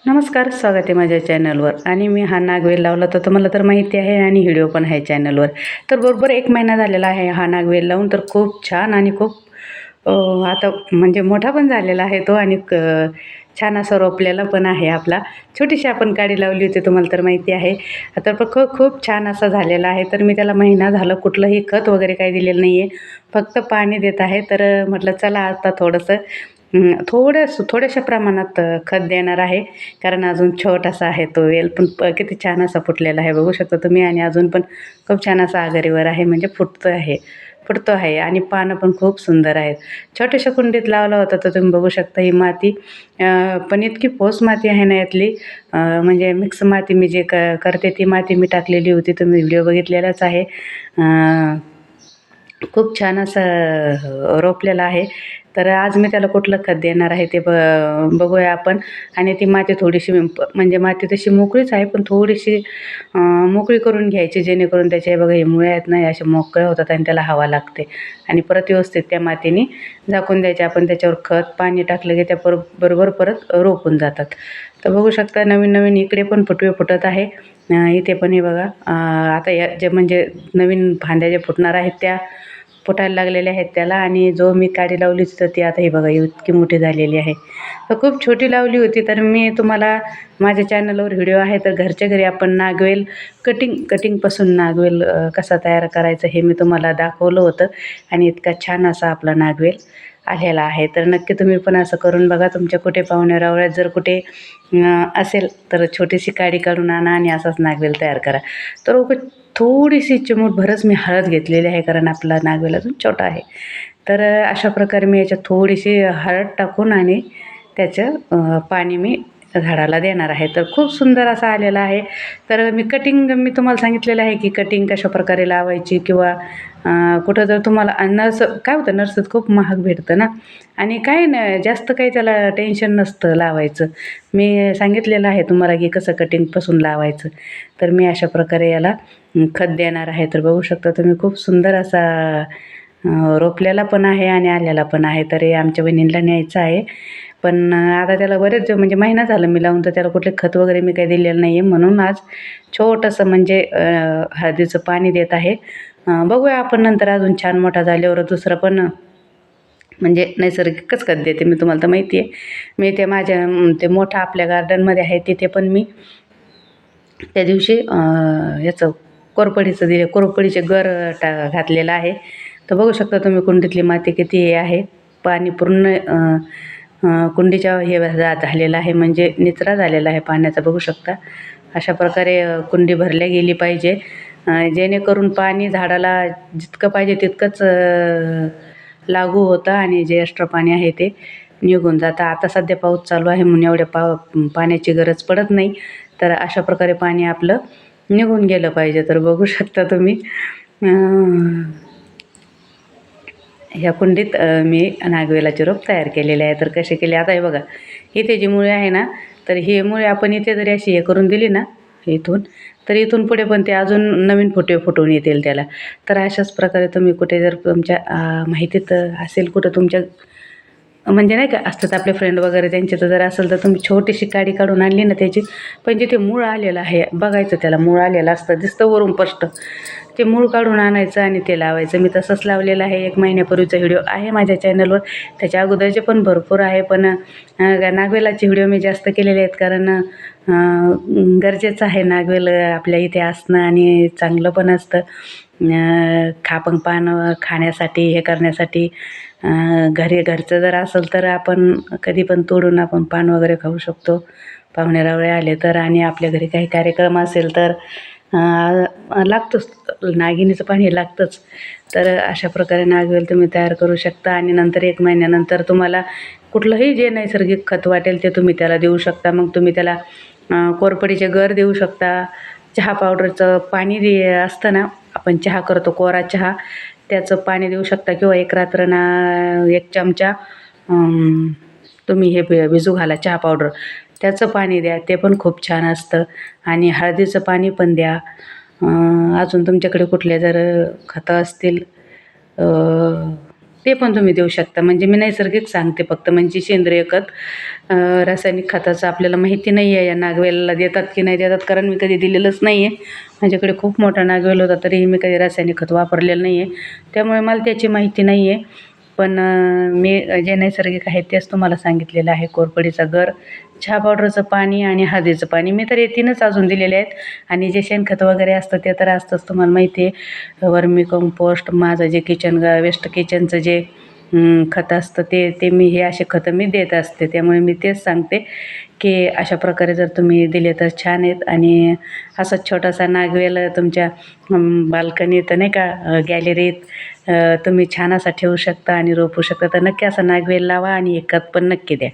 नमस्कार, स्वागत आहे माझ्या चॅनलवर. आणि मी हा नागवेल लावला तर तुम्हाला तर माहिती आहे आणि व्हिडिओ पण आहे चॅनलवर. तर बरोबर 1 महिना झालेला आहे हा नागवेल लावून. तर खूप छान आणि खूप आता म्हणजे मोठा पण झालेला आहे तो आणि छान असा रोपलेला पण आहे आपला. छोटीशी आपण काडी लावली होती तुम्हाला तर माहिती आहे. तर खूप खूप छान असा झालेला आहे. तर मी त्याला महिना झालं कुठलंही खत वगैरे काही दिलेलं नाही आहे. फक्त पाणी देत आहे. तर म्हटलं चला आता थोडंसं थोड्याशा प्रमाणात खत देणार आहे. कारण अजून छोटासा आहे तो वेल, पण किती छान असा फुटलेला आहे बघू शकता तुम्ही. आणि अजून पण खूप छान असा आघाडीवर आहे, म्हणजे फुटतो आहे आणि पानं पण खूप सुंदर आहेत. छोट्याशा कुंडीत लावला होता तर तुम्ही बघू शकता ही माती पण इतकी पोस माती आहे ना यातली. म्हणजे मिक्स माती मी जे करते ती माती मी टाकलेली होती, तुम्ही व्हिडिओ बघितलेलाच आहे. खूप छान असं रोपलेलं आहे. तर आज मी त्याला कुठलं खत देणार आहे ते बघूया आपण. आणि ती माती थोडीशी म्हणजे माती तशी मोकळीच आहे, पण थोडीशी मोकळी करून घ्यायची, जेणेकरून त्याच्या बघा हे मुळे आहेत ना असे मोकळे होतात आणि त्याला हवा लागते. आणि परत व्यवस्थित त्या मातीने झाकून द्यायचे. आपण त्याच्यावर खत पाणी टाकलं की त्या बरोबर परत रोपून जातात. तर बघू शकता नवीन नवीन इकडे पण फुटवे फुटत आहे. इथे पण हे बघा आता या जे म्हणजे नवीन फांद्या जे फुटणार आहेत त्या फुटायला लागलेल्या आहेत त्याला. आणि जो मी काडी लावली होती तर ती आता हे बघा इतकी मोठी झालेली आहे. तर खूप छोटी लावली होती. तर मी तुम्हाला माझ्या चॅनलवर व्हिडिओ आहे, तर घरच्या घरी आपण नागवेल कटिंगपासून नागवेल कसा तयार करायचा हे मी तुम्हाला दाखवलं होतं. आणि इतका छान असा आपला नागवेल आलेला आहे. तर नक्की तुम्ही पण असं करून बघा. तुमच्या कुठे पाहुण्यारावळ्यात जर कुठे असेल तर छोटीशी काडी काढून आणा आणि असाच नागवेल तयार करा. तर थोडीशी चिमूटभरच मी हळद घेतलेली आहे, कारण आपला नागवेल अजून छोटा आहे. तर अशा प्रकारे मी याच्यात थोडीशी हळद टाकून आणि त्याचं पाणी मी झाडाला देणार आहे. तर खूप सुंदर असा आलेला आहे. तर मी तुम्हाला सांगितलेलं आहे की कटिंग कशाप्रकारे लावायची, किंवा कुठं जर तुम्हाला काय होतं नर्सरीत खूप महाग भेटतं ना. आणि काही नाही जास्त काही त्याला टेन्शन नसतं लावायचं. मी सांगितलेलं आहे तुम्हाला की कसं कटिंगपासून लावायचं. तर मी अशा प्रकारे याला खत देणार आहे. तर बघू शकता तुम्ही खूप सुंदर असा रोपलेला पण आहे आणि आलेला पण आहे. तर हे आमच्या बहिणीला न्यायचं आहे. पण आता त्याला बरेच म्हणजे महिना झाला मी लावून, तर त्याला कुठले खत वगैरे मी काही दिलेलं नाही आहे. म्हणून आज छोटंसं म्हणजे हळदीचं पाणी देत आहे. बघूया आपण नंतर अजून छान मोठा झाल्यावर दुसरं पण म्हणजे नैसर्गिकच खत देते मी, तुम्हाला तर माहिती आहे. मी ते माझ्या ते मोठं आपल्या गार्डनमध्ये आहे तिथे पण मी त्या दिवशी याचं कोरपडीचे गर घातलेलं आहे. तर बघू शकता तुम्ही कुंडीतली माती किती हे आहे. पाणी पूर्ण कुंडीच्या हे झालेलं आहे, म्हणजे निचरा झालेला आहे पाण्याचा बघू शकता. अशा प्रकारे कुंडी भरल्या गेली पाहिजे, जेणेकरून पाणी झाडाला जितकं पाहिजे तितकंच लागू होतं आणि जे एक्स्ट्रा पाणी आहे ते निघून जातं. आता सध्या पाऊस चालू आहे म्हणून एवढ्या पाण्याची गरज पडत नाही. तर अशा प्रकारे पाणी आपलं निघून गेलं पाहिजे. तर बघू शकता तुम्ही ह्या कुंडीत मी नागवेलाचे रोप तयार केलेले आहे. तर कसे केले आता हे बघा, इथे जी मुळे आहे ना, तर ही मुळे आपण इथे जरी अशी हे करून दिली ना इथून, तर इथून पुढे पण ते अजून नवीन फुटून येतील त्याला. तर अशाच प्रकारे तुम्ही कुठे जर तुमच्या माहितीत असेल कुठं तुमच्या म्हणजे नाही का असतात आपले फ्रेंड वगैरे त्यांचे, तर जर असेल तर तुम्ही छोटीशी काडी काढून आणली ना त्याची, पण जिथे मूळ आलेलं आहे बघायचं, त्याला मूळ आलेलं असतं दिसतं वरून स्पष्ट. ते मूळ काढून आणायचं आणि ते लावायचं. मी तसंच लावलेलं आहे. 1 महिन्यापूर्वीचा व्हिडिओ आहे माझ्या चॅनलवर. त्याच्या अगोदरचे पण भरपूर आहे, पण नागवेलाचे व्हिडिओ मी जास्त केलेले आहेत, कारण गरजेचं आहे नागवेल आपल्या इथे असणं आणि चांगलं पण असतं. पान खाण्यासाठी हे करण्यासाठी घरचं जर असेल तर आपण कधी पण तोडून आपण पान वगैरे खाऊ शकतो पाहुणे-रावळे आले तर. आणि आपल्या घरी काही कार्यक्रम असेल तर लागतंच, नागिनीचं पान हे लागतंच. तर अशा प्रकारे नागवेल तुम्ही तयार करू शकता. आणि नंतर 1 महिन्यानंतर तुम्हाला कुठलंही जे नैसर्गिक खत वाटेल ते तुम्ही त्याला देऊ शकता. मग तुम्ही त्याला कोरफडीचे गर देऊ शकता. चहा पावडरचं पाणी असतं ना, आपण चहा करतो कोरा चहा, त्याचं पाणी देऊ शकता. किंवा एक रात्र 1 चमचा तुम्ही हे भिजू घाला चहा पावडर, त्याचं पाणी द्या, ते पण खूप छान असतं. आणि हळदीचं पाणी पण द्या. अजून तुमच्याकडे कुठले जर खतं असतील ते पण तुम्ही देऊ शकता. म्हणजे मी नैसर्गिक सांगते फक्त, म्हणजे सेंद्रिय खत रासायनिक खताचं आपल्याला माहिती नाही आहे या नागवेलाला देतात की नाही देतात, कारण मी कधी दिलेलंच नाही आहे. माझ्याकडे खूप मोठा नागवेल होता तरीही मी कधी रासायनिक खत वापरलेलं नाही आहे, त्यामुळे मला त्याची माहिती नाही आहे. पण मी जे नैसर्गिक आहे तेच तुम्हाला सांगितलेलं आहे. कोरफडीचा गर, चहा पावडरचं पाणी आणि हळदीचं पाणी, मी तर हे 3च अजून दिलेले आहेत. आणि जे शेणखत वगैरे असतं ते तर असतंच, तुम्हाला माहिती आहे. वर्मी कंपोस्ट, माझं जे वेस्ट किचनचं जे खत असतं ते मी हे असे खतं मी देत असते. त्यामुळे मी तेच सांगते की अशा प्रकारे जर तुम्ही दिले तर छान आहेत. आणि असा छोटासा नागवेल तुमच्या बाल्कनीत नाही का, गॅलरीत तुम्ही छान असा ठेवू शकता आणि रोपू शकता. तर नक्की असा नागवेल लावा आणि एक खत पण नक्की द्या.